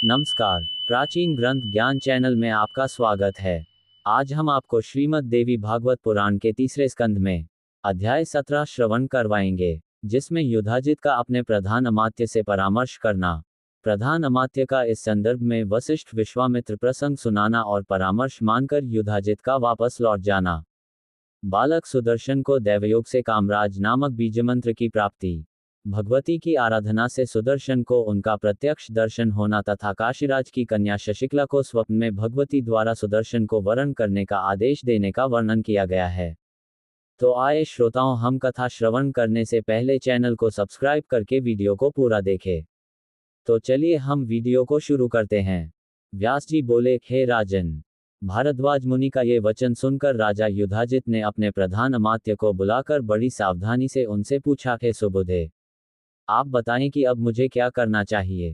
नमस्कार, प्राचीन ग्रंथ ज्ञान चैनल में आपका स्वागत है। आज हम आपको श्रीमद् देवी भागवत पुराण के तीसरे स्कंद में अध्याय 17 श्रवण करवाएंगे, जिसमें युधाजित का अपने प्रधान अमात्य से परामर्श करना, प्रधान अमात्य का इस संदर्भ में वशिष्ठ विश्वामित्र प्रसंग सुनाना और परामर्श मानकर युधाजित का वापस लौट जाना, बालक सुदर्शन को दैवयोग से कामराज नामक बीजमंत्र की प्राप्ति, भगवती की आराधना से सुदर्शन को उनका प्रत्यक्ष दर्शन होना तथा काशीराज की कन्या शशिकला को स्वप्न में भगवती द्वारा सुदर्शन को वरण करने का आदेश देने का वर्णन किया गया है। तो आए श्रोताओं, हम कथा श्रवण करने से पहले चैनल को सब्सक्राइब करके वीडियो को पूरा देखें। तो चलिए हम वीडियो को शुरू करते हैं। व्यास जी बोले, हे राजन, भारद्वाज मुनि का ये वचन सुनकर राजा युधाजित ने अपने प्रधान अमात्य को बुलाकर बड़ी सावधानी से उनसे पूछा, हे सुबुधे, आप बताएं कि अब मुझे क्या करना चाहिए।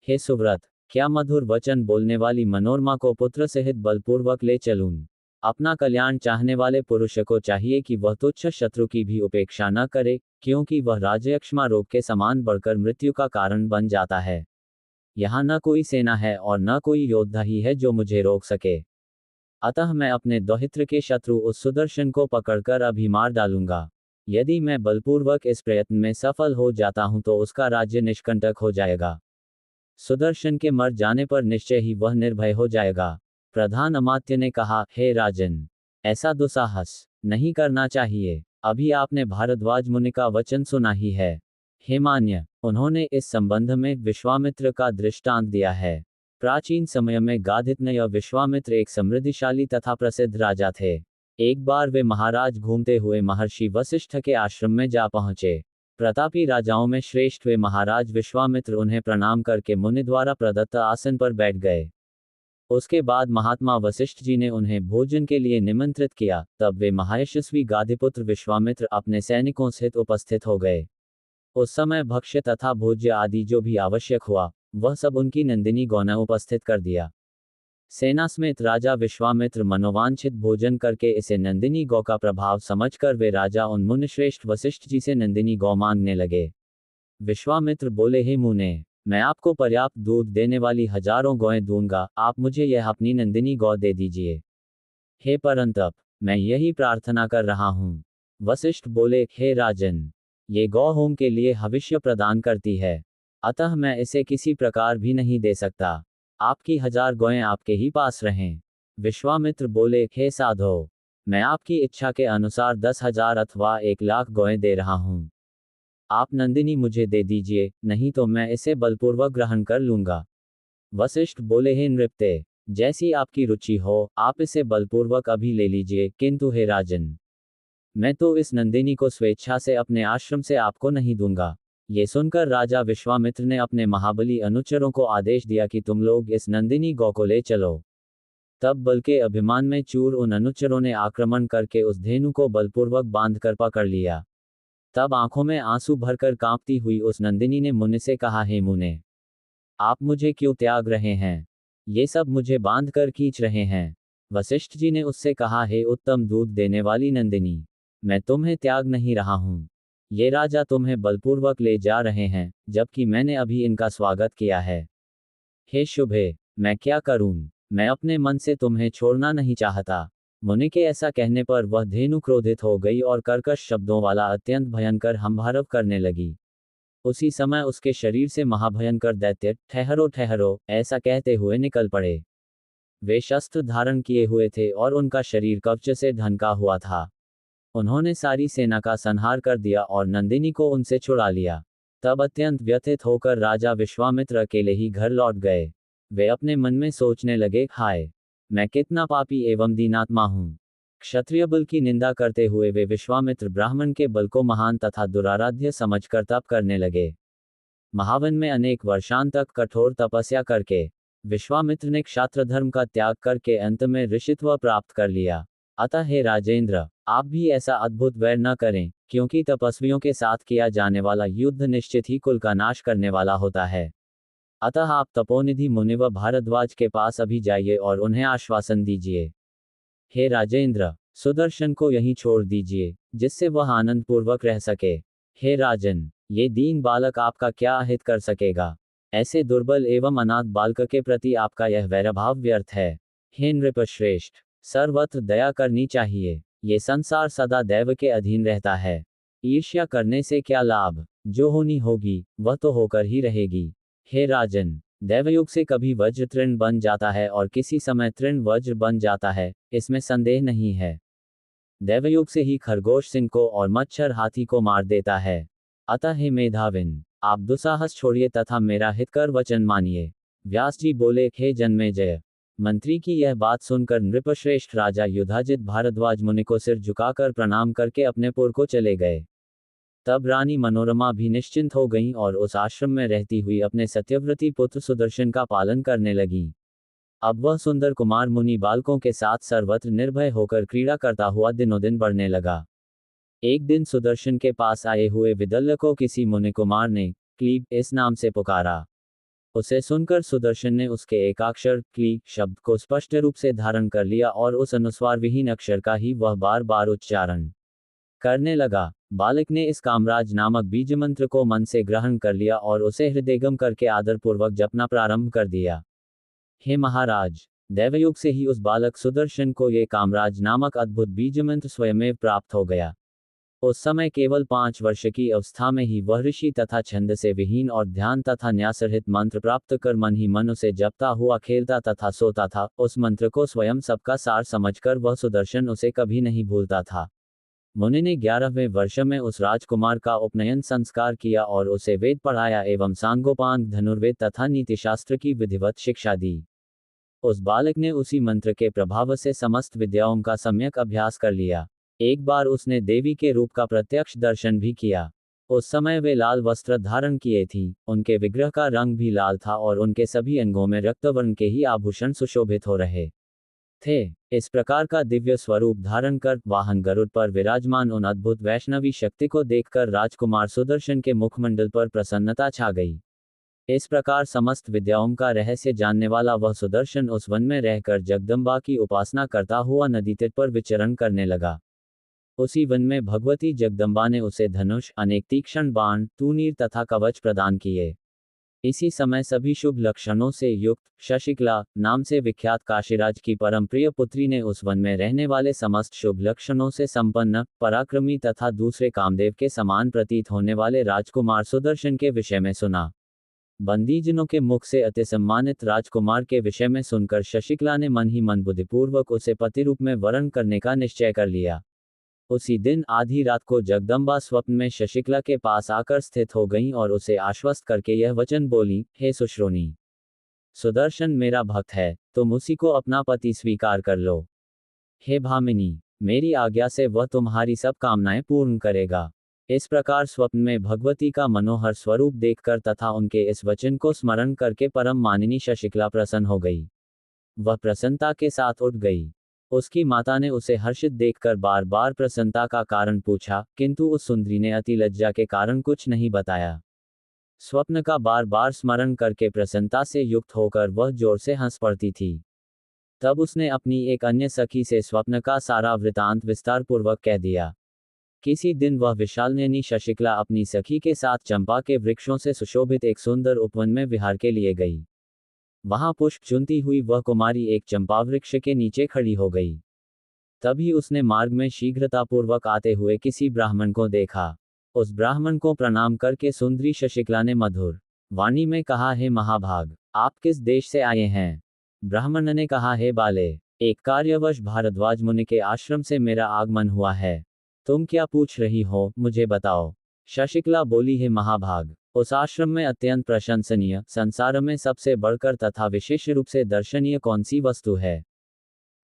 हे सुव्रत, क्या मधुर वचन बोलने वाली मनोरमा को पुत्र सहित बलपूर्वक ले चलूं? अपना कल्याण चाहने वाले पुरुष को चाहिए कि वह तुच्छ शत्रु की भी उपेक्षा न करे, क्योंकि वह राजयक्ष्मा रोग के समान बढ़कर मृत्यु का कारण बन जाता है। यहाँ न कोई सेना है और न कोई योद्धा ही है जो मुझे रोक सके। अतः मैं अपने दौहित्र के शत्रु उस सुदर्शन को पकड़कर अभी मार डालूंगा। यदि मैं बलपूर्वक इस प्रयत्न में सफल हो जाता हूं तो उसका राज्य निष्कंटक हो जाएगा। सुदर्शन के मर जाने पर निश्चय ही वह निर्भय हो जाएगा। प्रधान अमात्य ने कहा, हे राजन, ऐसा दुस्साहस नहीं करना चाहिए। अभी आपने भारद्वाज मुनि का वचन सुना ही है। हे मान्य, उन्होंने इस संबंध में विश्वामित्र का दृष्टांत दिया है। प्राचीन समय में गाधितनय विश्वामित्र एक समृद्धिशाली तथा प्रसिद्ध राजा थे। एक बार वे महाराज घूमते हुए महर्षि वशिष्ठ के आश्रम में जा पहुंचे। प्रतापी राजाओं में श्रेष्ठ वे महाराज विश्वामित्र उन्हें प्रणाम करके मुनि द्वारा प्रदत्त आसन पर बैठ गए। उसके बाद महात्मा वशिष्ठ जी ने उन्हें भोजन के लिए निमंत्रित किया। तब वे महायशस्वी गाधिपुत्र विश्वामित्र अपने सैनिकों सहित उपस्थित हो गए। उस समय भक्ष्य तथा भोज्य आदि जो भी आवश्यक हुआ, वह सब उनकी नंदिनी गौ ने उपस्थित कर दिया। सेना समेत राजा विश्वामित्र मनोवांछित भोजन करके इसे नंदिनी गौ का प्रभाव समझकर वे राजा उन मुनिश्रेष्ठ वशिष्ठ जी से नंदिनी गौ मांगने लगे। विश्वामित्र बोले, हे मुने, मैं आपको पर्याप्त दूध देने वाली हजारों गौएं दूंगा, आप मुझे यह अपनी नंदिनी गौ दे दीजिए। हे परंतप, मैं यही प्रार्थना कर रहा हूँ। वशिष्ठ बोले, हे राजन, ये गौ होम के लिए भविष्य प्रदान करती है, अतः मैं इसे किसी प्रकार भी नहीं दे सकता। आपकी 1000 गौएं आपके ही पास रहें। विश्वामित्र बोले, हे साधो, मैं आपकी इच्छा के अनुसार 10,000 अथवा 1,00,000 गौएं दे रहा हूं। आप नंदिनी मुझे दे दीजिए, नहीं तो मैं इसे बलपूर्वक ग्रहण कर लूंगा। वशिष्ठ बोले, हे नृपते, जैसी आपकी रुचि हो, आप इसे बलपूर्वक अभी ले लीजिए, किंतु हे राजन, मैं तो इस नंदिनी को स्वेच्छा से अपने आश्रम से आपको नहीं दूंगा। ये सुनकर राजा विश्वामित्र ने अपने महाबली अनुचरों को आदेश दिया कि तुम लोग इस नंदिनी गौ को ले चलो। तब बल के अभिमान में चूर उन अनुचरों ने आक्रमण करके उस धेनु को बलपूर्वक बांधकर पकड़ लिया। तब आंखों में आंसू भरकर कांपती हुई उस नंदिनी ने मुनि से कहा, हे मुने, आप मुझे क्यों त्याग रहे हैं? ये सब मुझे बांध कर खींच रहे हैं। वशिष्ठ जी ने उससे कहा, हे उत्तम दूध देने वाली नंदिनी, मैं तुम्हें त्याग नहीं रहा हूं। ये राजा तुम्हें बलपूर्वक ले जा रहे हैं, जबकि मैंने अभी इनका स्वागत किया है। हे शुभे, मैं क्या करूं? मैं अपने मन से तुम्हें छोड़ना नहीं चाहता। मुनि के ऐसा कहने पर वह धेनु क्रोधित हो गई और कर्कश शब्दों वाला अत्यंत भयंकर हंभारव करने लगी। उसी समय उसके शरीर से महाभयंकर दैत्य ठहरो ठहरो ऐसा कहते हुए निकल पड़े। वे शस्त्र धारण किए हुए थे और उनका शरीर कवच से ढंका हुआ था। उन्होंने सारी सेना का संहार कर दिया और नंदिनी को उनसे छुड़ा लिया। तब अत्यंत व्यथित होकर राजा विश्वामित्र अकेले ही घर लौट गए। वे अपने मन में सोचने लगे, हाय, मैं कितना पापी एवं दीनात्मा हूँ। क्षत्रिय बल की निंदा करते हुए वे विश्वामित्र ब्राह्मण के बल को महान तथा दुराराध्य समझकर तप करने लगे। महावन में अनेक वर्षांत तक कठोर तपस्या करके विश्वामित्र ने क्षात्र धर्म का त्याग करके अंत में ऋषित्व प्राप्त कर लिया। अतः हे राजेंद्र, आप भी ऐसा अद्भुत वैर न करें, क्योंकि तपस्वियों के साथ किया जाने वाला युद्ध निश्चित ही कुल का नाश करने वाला होता है। अतः आप तपोनिधि मुनि व भारद्वाज के पास अभी जाइए और उन्हें आश्वासन दीजिए। हे राजेंद्र, सुदर्शन को यहीं छोड़ दीजिए, जिससे वह आनंदपूर्वक रह सके। हे राजन, ये दीन बालक आपका क्या अहित कर सकेगा? ऐसे दुर्बल एवं अनाथ बालक के प्रति आपका यह वैरभाव व्यर्थ है। हे नृपश्रेष्ठ, सर्वत्र दया करनी चाहिए। ये संसार सदा दैव के अधीन रहता है। ईर्ष्या करने से क्या लाभ? जो होनी होगी वह तो होकर ही रहेगी। हे राजन, दैवयोग से कभी वज्र तृण बन जाता है और किसी समय तृण वज्र बन जाता है, इसमें संदेह नहीं है। दैवयोग से ही खरगोश सिंह को और मच्छर हाथी को मार देता है। अतः हे मेधाविन, आप दुस्साहस छोड़िए तथा मेरा हितकर वचन मानिए। व्यास जी बोले, हे जन्मेजय। मंत्री की यह बात सुनकर नृपश्रेष्ठ राजा युधाजित भारद्वाज मुनि को सिर झुकाकर प्रणाम करके अपने पुर को चले गए। तब रानी मनोरमा भी निश्चिंत हो गईं और उस आश्रम में रहती हुई अपने सत्यव्रती पुत्र सुदर्शन का पालन करने लगीं। अब वह सुंदर कुमार मुनि बालकों के साथ सर्वत्र निर्भय होकर क्रीड़ा करता हुआ दिनों दिन बढ़ने लगा। एक दिन सुदर्शन के पास आए हुए विदल्य को किसी मुनि कुमार ने क्लीब इस नाम से पुकारा। उसे सुनकर सुदर्शन ने उसके एकाक्षर क्ली शब्द को स्पष्ट रूप से धारण कर लिया और उस अनुस्वार विहीन अक्षर का ही वह बार बार उच्चारण करने लगा। बालक ने इस कामराज नामक बीज मंत्र को मन से ग्रहण कर लिया और उसे हृदयगम करके आदरपूर्वक जपना प्रारंभ कर दिया। हे महाराज, दैवयोग से ही उस बालक सुदर्शन को ये कामराज नामक अद्भुत बीज मंत्र स्वयमेव प्राप्त हो गया। उस समय केवल 5 वर्ष की अवस्था में ही वह ऋषि तथा छंद से विहीन और ध्यान तथा न्यासरहित मंत्र प्राप्त कर मन ही मन उसे जपता हुआ खेलता तथा सोता था। उस मंत्र को स्वयं सबका सार समझकर वह सुदर्शन उसे कभी नहीं भूलता था। मुनि ने 11वें वर्ष में उस राजकुमार का उपनयन संस्कार किया और उसे वेद पढ़ाया एवं सांगोपांग धनुर्वेद तथा नीतिशास्त्र की विधिवत शिक्षा दी। उस बालक ने उसी मंत्र के प्रभाव से समस्त विद्याओं का सम्यक अभ्यास कर लिया। एक बार उसने देवी के रूप का प्रत्यक्ष दर्शन भी किया। उस समय वे लाल वस्त्र धारण किए थीं, उनके विग्रह का रंग भी लाल था और उनके सभी अंगों में रक्तवर्ण के ही आभूषण सुशोभित हो रहे थे। इस प्रकार का दिव्य स्वरूप धारण कर वाहन गरुड़ पर विराजमान उन अद्भुत वैष्णवी शक्ति को देखकर राजकुमार सुदर्शन के मुखमंडल पर प्रसन्नता छा गई। इस प्रकार समस्त विद्याओं का रहस्य जानने वाला वह सुदर्शन उस वन में रहकर जगदम्बा की उपासना करता हुआ नदी तट पर विचरण करने लगा। उसी वन में भगवती जगदम्बा ने उसे धनुष, अनेक तीक्ष्ण बाण, तूनीर तथा कवच प्रदान किए। इसी समय सभी शुभ लक्षणों से युक्त शशिकला नाम से विख्यात काशीराज की परम प्रिय पुत्री ने उस वन में रहने वाले समस्त शुभ लक्षणों से संपन्न, पराक्रमी तथा दूसरे कामदेव के समान प्रतीत होने वाले राजकुमार सुदर्शन के विषय में सुना। बंदीजनों के मुख से अति सम्मानित राजकुमार के विषय में सुनकर शशिकला ने मन ही मन बुद्धिपूर्वक उसे पति रूप में वरण करने का निश्चय कर लिया। उसी दिन आधी रात को जगदम्बा स्वप्न में शशिकला के पास आकर स्थित हो गईं और उसे आश्वस्त करके यह वचन बोली, हे सुश्रोणी, सुदर्शन मेरा भक्त है, तुम उसी को अपना पति स्वीकार कर लो। हे भामिनी, मेरी आज्ञा से वह तुम्हारी सब कामनाएं पूर्ण करेगा। इस प्रकार स्वप्न में भगवती का मनोहर स्वरूप देखकर तथा उनके इस वचन को स्मरण करके परम मानिनी शशिकला प्रसन्न हो गई। वह प्रसन्नता के साथ उठ गई। उसकी माता ने उसे हर्षित देखकर बार बार प्रसन्नता का कारण पूछा, किंतु उस सुंदरी ने अति लज्जा के कारण कुछ नहीं बताया। स्वप्न का बार बार स्मरण करके प्रसन्नता से युक्त होकर वह जोर से हंस पड़ती थी। तब उसने अपनी एक अन्य सखी से स्वप्न का सारा वृतांत विस्तार पूर्वक कह दिया। किसी दिन वह विशालनयनी शशिकला अपनी सखी के साथ चंपा के वृक्षों से सुशोभित एक सुंदर उपवन में विहार के लिए गई। वहां पुष्प चुनती हुई वह कुमारी एक चंपा वृक्ष के नीचे खड़ी हो गई। तभी उसने मार्ग में शीघ्रतापूर्वक आते हुए किसी ब्राह्मण को देखा। उस ब्राह्मण को प्रणाम करके सुंदरी शशिकला ने मधुर वाणी में कहा, हे महाभाग, आप किस देश से आए हैं? ब्राह्मण ने कहा, हे बाले, एक कार्यवश भारद्वाज मुनि के आश्रम से मेरा आगमन हुआ है। तुम क्या पूछ रही हो, मुझे बताओ। शशिकला बोली, हे महाभाग, उस आश्रम में अत्यंत प्रशंसनीय, संसार में सबसे बढ़कर तथा विशेष रूप से दर्शनीय कौन सी वस्तु है?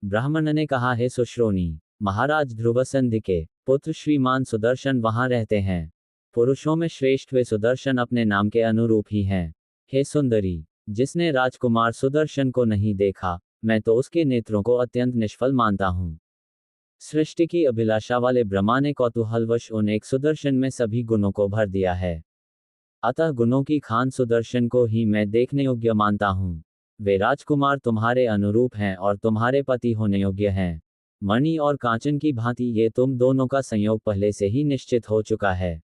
ब्राह्मण ने कहा, हे सुश्रोणी, महाराज ध्रुवसंधि के पुत्र श्रीमान सुदर्शन वहां रहते हैं। पुरुषों में श्रेष्ठ वे सुदर्शन अपने नाम के अनुरूप ही हैं। हे सुंदरी, जिसने राजकुमार सुदर्शन को नहीं देखा, मैं तो उसके नेत्रों को अत्यंत निष्फल मानता हूँ। सृष्टि की अभिलाषा वाले ब्रह्मा ने कौतूहलवश उन एक सुदर्शन में सभी गुणों को भर दिया है। अतः गुणों की खान सुदर्शन को ही मैं देखने योग्य मानता हूँ। वे राजकुमार तुम्हारे अनुरूप हैं और तुम्हारे पति होने योग्य हैं। मणि और कांचन की भांति ये तुम दोनों का संयोग पहले से ही निश्चित हो चुका है।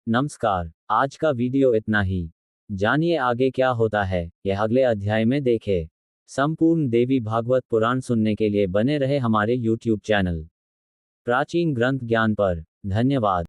नमस्कार, आज का वीडियो इतना ही। जानिए आगे क्या होता है, यह अगले अध्याय में देखें। संपूर्ण देवी भागवत पुराण सुनने के लिए बने रहे हमारे YouTube चैनल प्राचीन ग्रंथ ज्ञान पर। धन्यवाद।